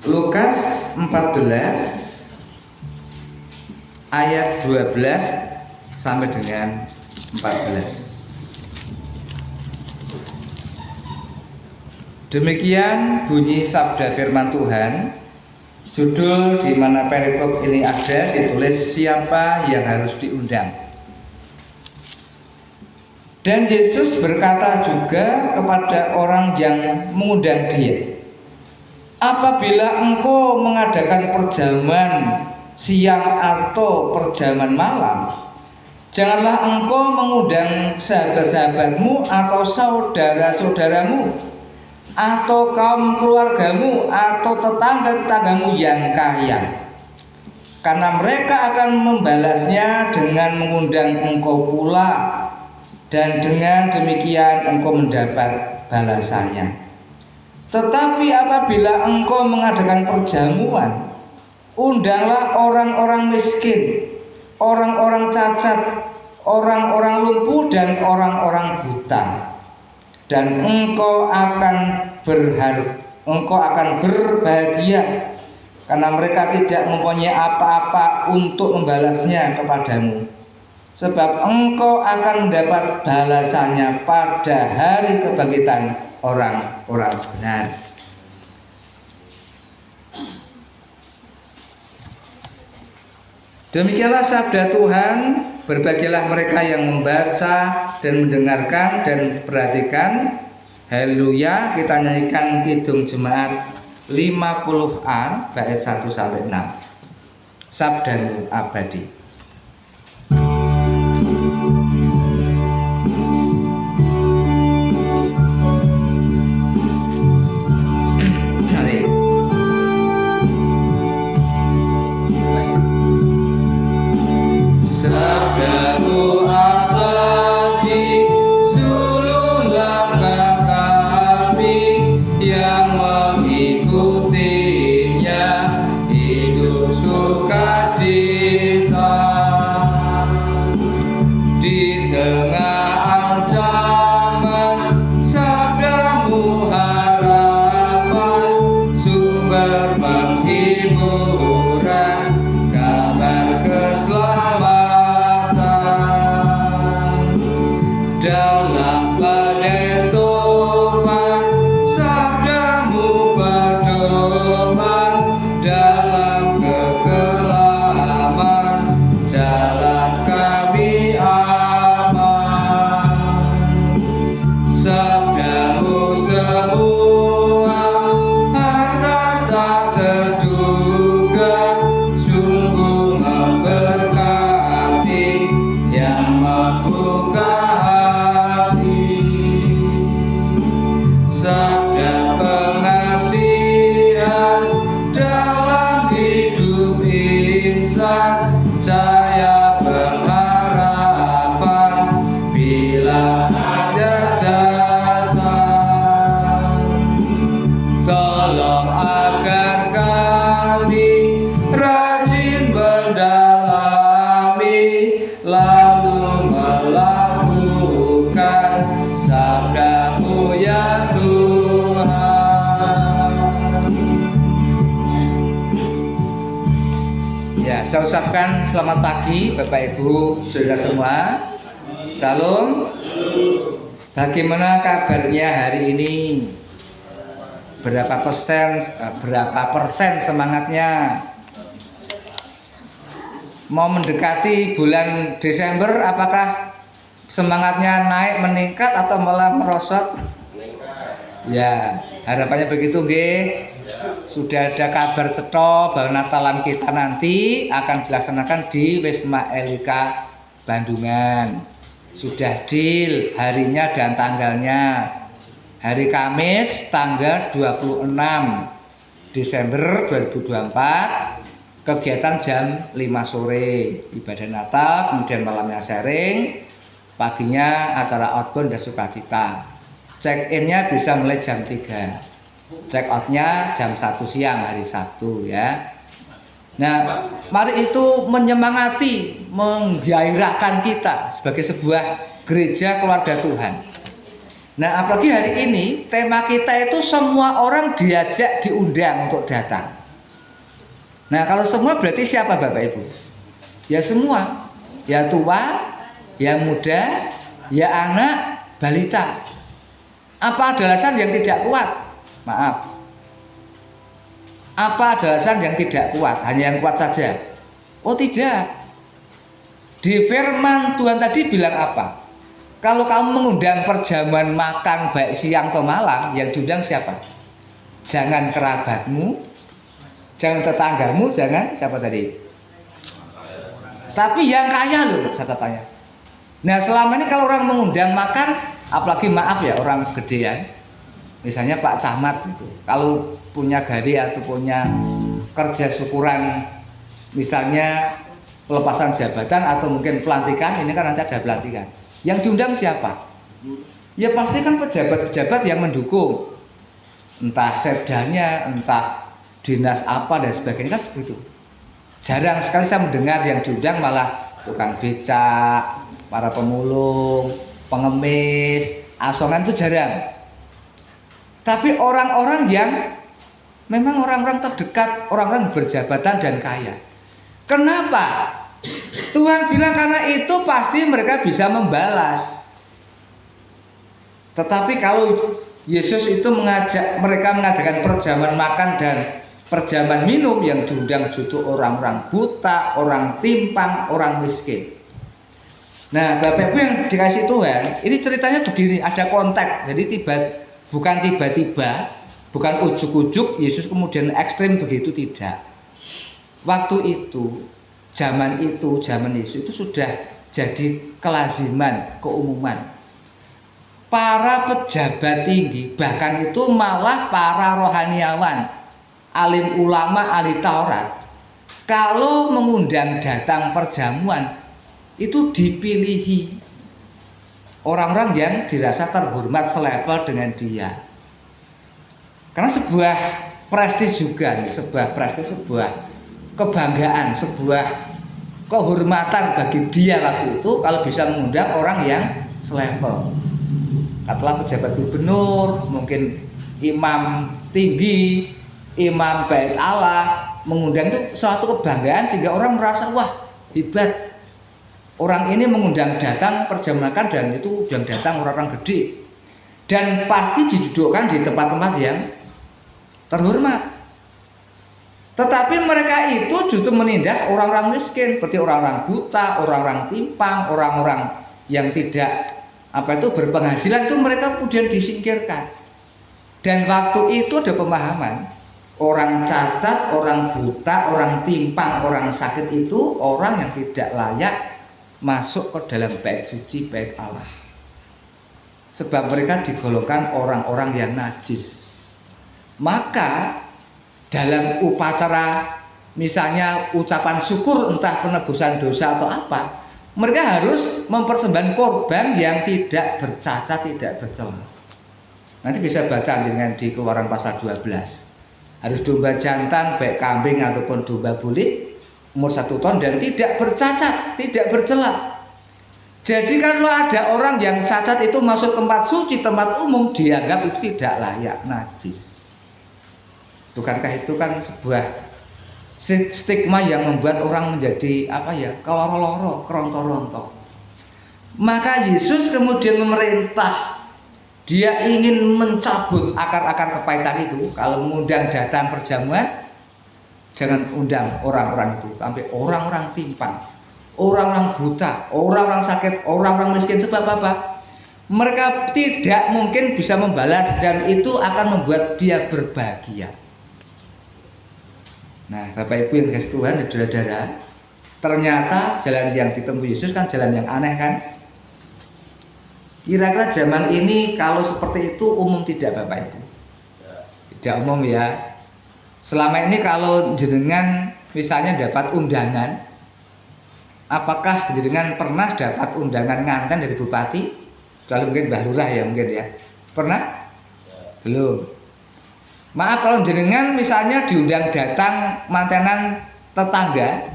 Lukas 14 ayat 12 sampai dengan 14. Demikian bunyi sabda firman Tuhan. Judul di mana perikop ini ada ditulis siapa yang harus diundang. Dan Yesus berkata juga kepada orang yang mengundang dia, apabila engkau mengadakan perjamuan siang atau perjamuan malam, janganlah engkau mengundang sahabat-sahabatmu atau saudara-saudaramu atau kaum keluargamu atau tetangga-tetanggamu yang kaya, karena mereka akan membalasnya dengan mengundang engkau pula, dan dengan demikian engkau mendapat balasannya. Tetapi apabila engkau mengadakan perjamuan, undanglah orang-orang miskin, orang-orang cacat, orang-orang lumpuh, dan orang-orang buta, dan engkau akan berbahagia, karena mereka tidak mempunyai apa-apa untuk membalasnya kepadamu, sebab engkau akan mendapat balasannya pada hari kebangkitan orang-orang benar. Demikianlah sabda Tuhan. Berbahagialah mereka yang membaca dan mendengarkan dan perhatikan. Haleluya. Kita nyanyikan Kidung Jemaat 50A bait 1 sampai 6. Sabdamu abadi. Saya ucapkan selamat pagi Bapak Ibu Saudara semua. Salam. Bagaimana kabarnya hari ini? Berapa persen semangatnya? Mau mendekati bulan Desember, apakah semangatnya naik, meningkat, atau malah merosot? Ya, harapannya begitu, nggih. Sudah ada kabar cetok bahwa Natalan kita nanti akan dilaksanakan di Wisma Elika Bandungan. Sudah deal harinya dan tanggalnya. Hari Kamis tanggal 26 Desember 2024, kegiatan jam 5 sore ibadah Natal, kemudian malamnya sharing, paginya acara outbound dan sukacita. Check innya bisa mulai jam 3, check outnya jam 1 siang hari Sabtu ya. Nah, mari itu menyemangati, menggairahkan kita sebagai sebuah gereja keluarga Tuhan. Nah, apalagi hari ini tema kita itu semua orang diajak, diundang untuk datang. Nah, kalau semua berarti siapa Bapak Ibu? Ya semua. Ya tua, ya muda, ya anak, balita. Apa ada alasan yang tidak kuat? Maaf. Apa ada alasan yang tidak kuat? Hanya yang kuat saja? Oh tidak. Di firman Tuhan tadi bilang apa? Kalau kamu mengundang perjamuan makan baik siang atau malam, yang diundang siapa? Jangan kerabatmu, jangan tetanggamu, jangan siapa tadi? Tapi yang kaya loh, catatannya. Nah selama ini kalau orang mengundang makan, apalagi maaf ya orang gedean, misalnya Pak Camat gitu, kalau punya gawe atau punya kerja syukuran, misalnya pelepasan jabatan atau mungkin pelantikan, ini kan nanti ada pelantikan. Yang diundang siapa? Ya pasti kan pejabat-pejabat yang mendukung, entah sekdanya, entah dinas apa dan sebagainya, kan seperti itu. Jarang sekali saya mendengar yang diundang malah tukang becak, para pemulung, pengemis, asongan, itu jarang. Tapi orang-orang yang memang orang-orang terdekat, orang-orang berjabatan dan kaya. Kenapa? Tuhan bilang karena itu pasti mereka bisa membalas. Tetapi kalau Yesus itu mengajak mereka mengadakan perjamuan makan dan perjamuan minum, yang diundang justru orang-orang buta, orang timpang, orang miskin. Nah, Bapak Ibu yang dikasih Tuhan, ini ceritanya begini, ada konteks. Jadi bukan tiba-tiba, bukan ujuk-ujuk Yesus kemudian ekstrim begitu, tidak. Waktu itu, zaman Yesus itu sudah jadi kelaziman, keumuman. Para pejabat tinggi, bahkan itu malah para rohaniawan, alim ulama, ahli Taurat, kalau mengundang datang perjamuan, itu dipilihi orang-orang yang dirasa terhormat selevel dengan dia. Karena sebuah prestis juga, sebuah kebanggaan, sebuah kehormatan bagi dia waktu itu kalau bisa mengundang orang yang selevel. Katakanlah pejabat gubernur, mungkin imam tinggi, imam bait Allah, mengundang itu suatu kebanggaan sehingga orang merasa wah hebat. Orang ini mengundang datang perjamuan makan dan itu yang datang orang-orang gede. Dan pasti didudukkan di tempat-tempat yang terhormat. Tetapi mereka itu justru menindas orang-orang miskin, seperti orang-orang buta, orang-orang timpang, orang-orang yang tidak berpenghasilan, itu mereka kemudian disingkirkan. Dan waktu itu ada pemahaman, orang cacat, orang buta, orang timpang, orang sakit itu orang yang tidak layak masuk ke dalam bait suci, bait Allah. Sebab mereka digolongkan orang-orang yang najis. Maka dalam upacara misalnya ucapan syukur, entah penebusan dosa atau apa, mereka harus mempersembahkan korban yang tidak bercacat, tidak bercela. Nanti bisa baca dengan di Keluaran pasal 12. Harus domba jantan, baik kambing ataupun domba bulik, umur 1 tahun dan tidak bercacat, tidak bercela. Jadi kalau ada orang yang cacat itu masuk tempat suci, tempat umum, dianggap itu tidak layak, najis. Bukankah itu kan sebuah stigma yang membuat orang menjadi keloro-loro, keronto-ronto. Maka Yesus kemudian memerintah, dia ingin mencabut akar-akar kepahitan itu. Kalau mengundang datang perjamuan, jangan undang orang-orang itu, sampai orang-orang timpang, orang-orang buta, orang-orang sakit, orang-orang miskin. Sebab apa? Mereka tidak mungkin bisa membalas dan itu akan membuat dia berbahagia. Nah, Bapak Ibu yang dikasih Tuhan, saudara-saudara, ternyata jalan yang ditempuh Yesus kan jalan yang aneh kan? Kira-kira zaman ini kalau seperti itu umum tidak Bapak Ibu? Tidak umum ya. Selama ini kalau jenengan misalnya dapat undangan, apakah jenengan pernah dapat undangan nganten dari bupati? Kalau mungkin Mbah Lurah ya mungkin ya. Pernah? Belum. Maaf kalau jenengan misalnya diundang datang mantenan tetangga,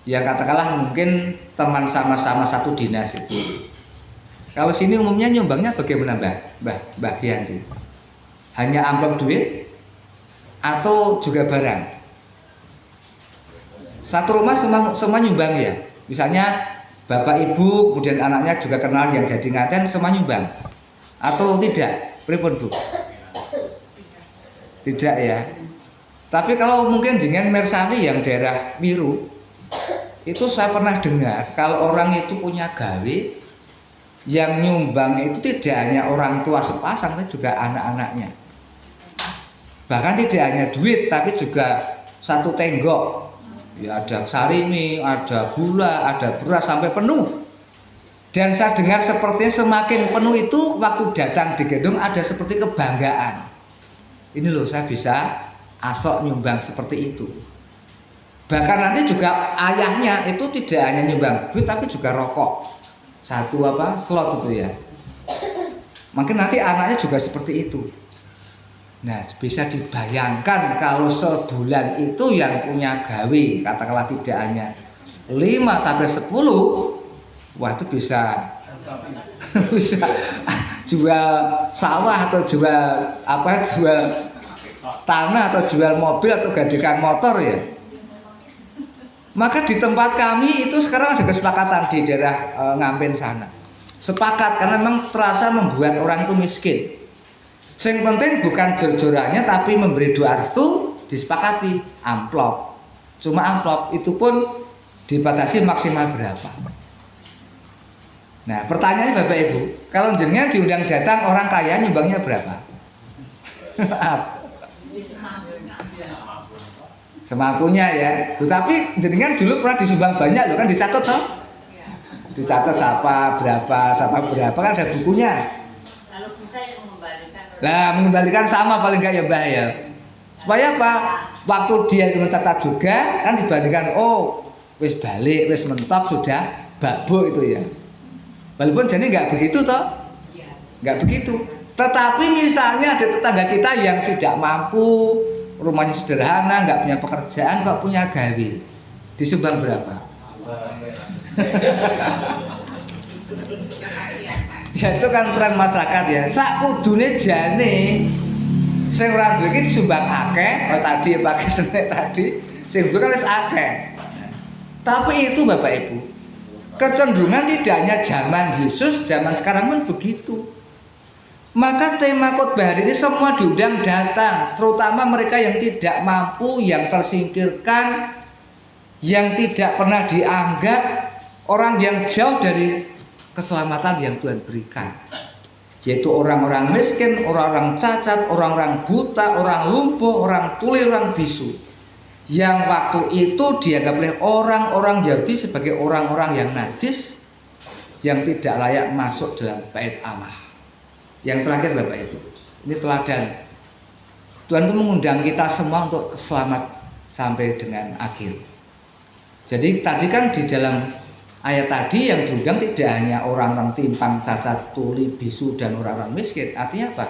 yang katakanlah mungkin teman sama-sama satu dinas itu. Kalau sini umumnya nyumbangnya bagaimana Mbak Gianti? Hanya amplop duit atau juga barang? Satu rumah semua nyumbang ya? Misalnya bapak ibu kemudian anaknya juga kenal yang jadi ngaten, semua nyumbang atau tidak? Pripun Bu? Tidak ya. Tapi kalau mungkin dengan Mersani yang daerah Biru, itu saya pernah dengar kalau orang itu punya gawe, yang nyumbang itu tidak hanya orang tua sepasang, tapi juga anak-anaknya. Bahkan tidak hanya duit, tapi juga satu tenggok. Ya, ada sarimi, ada gula, ada beras sampai penuh. Dan saya dengar sepertinya semakin penuh itu waktu datang di gedung ada seperti kebanggaan. Ini loh saya bisa asok nyumbang seperti itu. Bahkan nanti juga ayahnya itu tidak hanya nyumbang duit tapi juga rokok. Satu slot itu ya. Mungkin nanti anaknya juga seperti itu. Nah, bisa dibayangkan kalau sebulan itu yang punya gawe, katakanlah tidak hanya 5 tapi 10, wah itu bisa jual sawah atau jual tanah atau jual mobil atau gadekan motor ya. Maka di tempat kami itu sekarang ada kesepakatan di daerah Ngampen sana. Sepakat karena memang terasa membuat orang itu miskin. Yang penting bukan jor-jorannya tapi memberi doa restu, disepakati amplop. Cuma amplop itu pun dibatasi maksimal berapa. Nah, pertanyaannya Bapak Ibu, kalau jenengan diundang datang orang kaya nyumbangnya berapa? Semampunya ya. Tetapi jenengan dulu pernah disumbang banyak loh kan, dicatat toh? Dicatat siapa berapa kan ada bukunya. Kalau bisa ya mengembalikan. Lah mengembalikan sama paling enggak ya Mbah ya. Supaya apa? Waktu dia mencatat juga kan dibandingkan wis balik, wis mentok sudah bakbo itu ya. Walaupun jadi enggak begitu toh? Enggak begitu. Tetapi misalnya ada tetangga kita yang tidak mampu, rumahnya sederhana, nggak punya pekerjaan, nggak punya gawe, disumbang berapa? Ya itu kan tren masyarakat ya. Sak kudune jane sing ora duwe iki disumbang akeh, tadi pakai senek tadi, sing duwe kan wis akeh. Tapi itu Bapak Ibu, kecenderungan tidak hanya zaman Yesus, zaman sekarang pun begitu. Maka tema khotbah hari ini semua diundang datang, terutama mereka yang tidak mampu, yang tersingkirkan, yang tidak pernah dianggap, orang yang jauh dari keselamatan yang Tuhan berikan, yaitu orang-orang miskin, orang-orang cacat, orang-orang buta, orang lumpuh, orang tuli, orang bisu, yang waktu itu dianggap oleh orang-orang Yahudi sebagai orang-orang yang najis, yang tidak layak masuk dalam bait Allah. Yang terakhir Bapak Ibu, ini teladan. Tuhan itu mengundang kita semua untuk selamat sampai dengan akhir. Jadi tadi kan di dalam ayat tadi yang diundang tidak hanya orang-orang timpang, cacat, tuli, bisu dan orang-orang miskin. Artinya apa?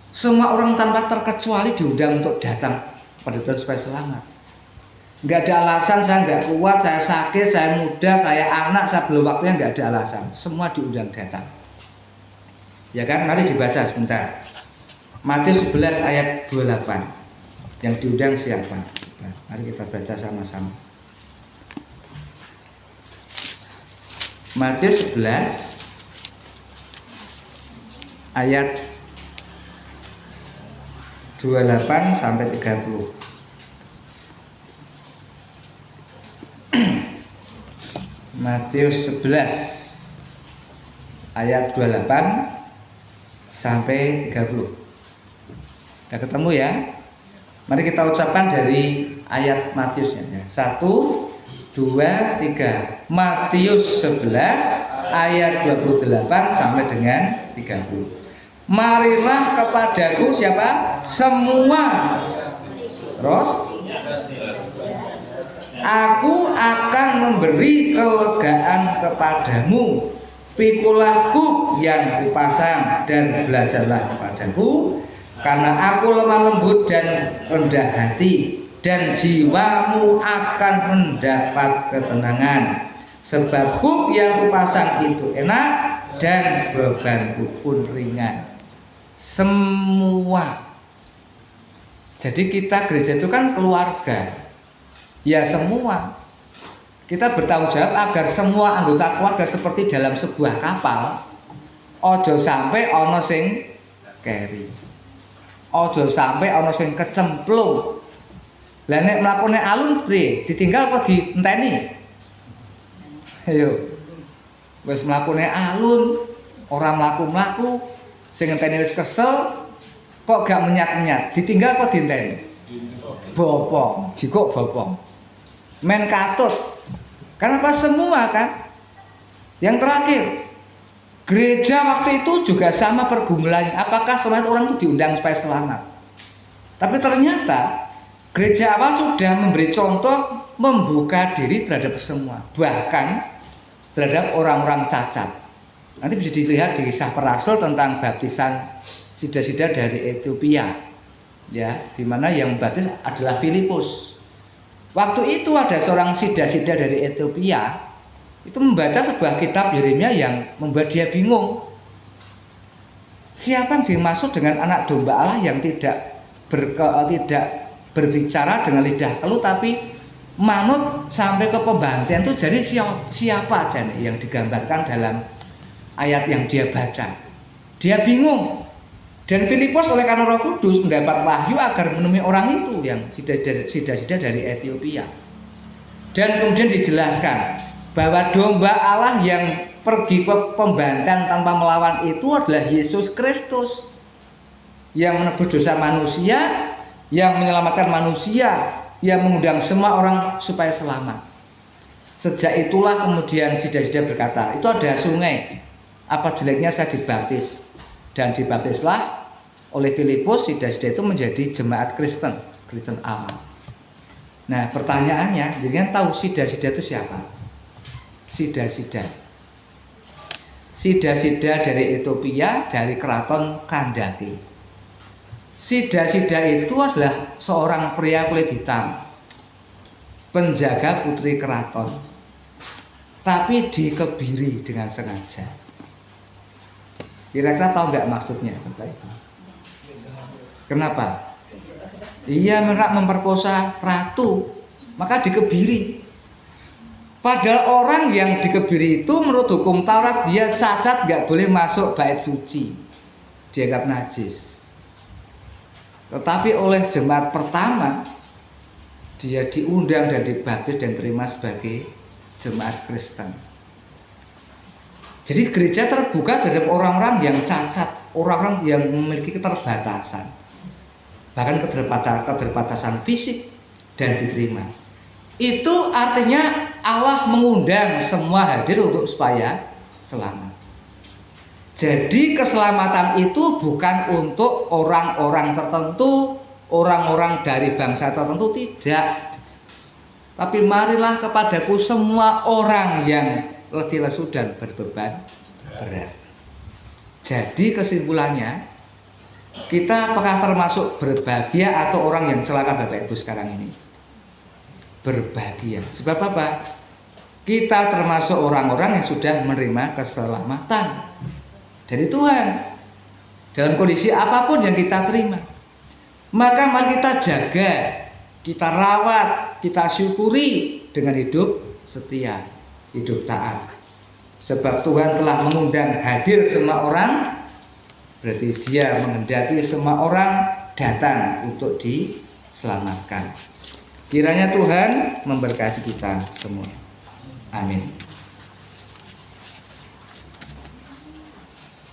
Semua orang tanpa terkecuali diundang untuk datang pada Tuhan supaya selamat. Nggak ada alasan saya nggak kuat, saya sakit, saya muda, saya anak, saya belum waktunya, nggak ada alasan. Semua diundang datang. Ya kan, mari dibaca sebentar. Matius 11 ayat 28. Yang diundang siapa? Mari kita baca sama-sama. Matius 11 ayat 28 sampai 30. Matius 11 ayat 28 sampai 30. Sudah ketemu ya? Mari kita ucapkan dari ayat Matiusnya ya. 1, 2, 3. Matius 11 ayat 28 sampai dengan 30. Marilah kepadaku siapa? Semua. Terus aku akan memberi kelegaan kepadamu. Pikulah yang kupasang dan belajarlah kepadaku, karena aku lemah lembut dan rendah hati, dan jiwamu akan mendapat ketenangan. Sebab kuk yang kupasang itu enak dan bebanku pun ringan. Semua. Jadi kita gereja itu kan keluarga. Ya semua. Kita bertanggung jawab agar semua anggota keluarga seperti dalam sebuah kapal. Ojo sampai ono sing keri. Ojo sampai ono sing kecemplung. Lah nek mlakune alun piye? Ditinggal apa dienteni? Ayo. Wis mlakune alun, ora mlaku-mlaku, sing ngenteni wis kesel, kok gak menyat-menyat, ditinggal apa dienteni? Bopong, jikok bopong. Men katut. Karena apa semua kan? Yang terakhir, gereja waktu itu juga sama pergumulannya. Apakah semua orang itu diundang supaya selamat? Tapi ternyata gereja awal sudah memberi contoh membuka diri terhadap semua, bahkan terhadap orang-orang cacat. Nanti bisa dilihat di Kisah Para Rasul tentang baptisan sida-sida dari Ethiopia, ya, di mana yang baptis adalah Filipus. Waktu itu ada seorang sida-sida dari Ethiopia itu membaca sebuah kitab Yeremia yang membuat dia bingung. Siapa yang dimaksud dengan anak domba Allah yang tidak berbicara dengan lidah keluh tapi manut sampai ke pembantian itu, jadi siapa aja nih yang digambarkan dalam ayat yang dia baca? Dia bingung. Dan Filipus oleh karena Roh Kudus mendapat wahyu agar menemui orang itu yang sida-sida dari Ethiopia. Dan kemudian dijelaskan bahwa domba Allah yang pergi ke pembantaian tanpa melawan itu adalah Yesus Kristus yang menebus dosa manusia, yang menyelamatkan manusia, yang mengundang semua orang supaya selamat. Sejak itulah kemudian sida-sida berkata, itu ada sungai, apa jeleknya saya dibaptis. Dan dibaptislah oleh Filipus, sida-sida itu menjadi jemaat Kristen awal. Nah pertanyaannya, jangan tahu sida-sida itu siapa? Sida-sida dari Ethiopia, dari keraton Kandati. Sida-sida itu adalah seorang pria kulit hitam, penjaga putri keraton, tapi dikebiri dengan sengaja. Kira-kira tahu nggak maksudnya, Bapak Ibu? Kenapa? Ia memperkosa ratu, maka dikebiri. Padahal orang yang dikebiri itu menurut hukum Taurat dia cacat, nggak boleh masuk bait suci, dianggap najis. Tetapi oleh jemaat pertama dia diundang dan dibaptis dan terima sebagai jemaat Kristen. Jadi gereja terbuka terhadap orang-orang yang cacat, orang-orang yang memiliki keterbatasan, bahkan keterbatasan fisik, dan diterima. Itu artinya Allah mengundang semua hadir untuk supaya selamat. Jadi keselamatan itu bukan untuk orang-orang tertentu, orang-orang dari bangsa tertentu, tidak. Tapi marilah kepadaku semua orang yang letih lesu dan berbeban berat. Jadi kesimpulannya, kita apakah termasuk berbahagia atau orang yang celaka Bapak Ibu sekarang ini? Berbahagia. Sebab apa? Kita termasuk orang-orang yang sudah menerima keselamatan dari Tuhan dalam kondisi apapun yang kita terima. Maka mari kita jaga, kita rawat, kita syukuri dengan hidup setia, hidup taat. Sebab Tuhan telah mengundang hadir semua orang, berarti Dia menghendaki semua orang datang untuk diselamatkan. Kiranya Tuhan memberkati kita semua. Amin.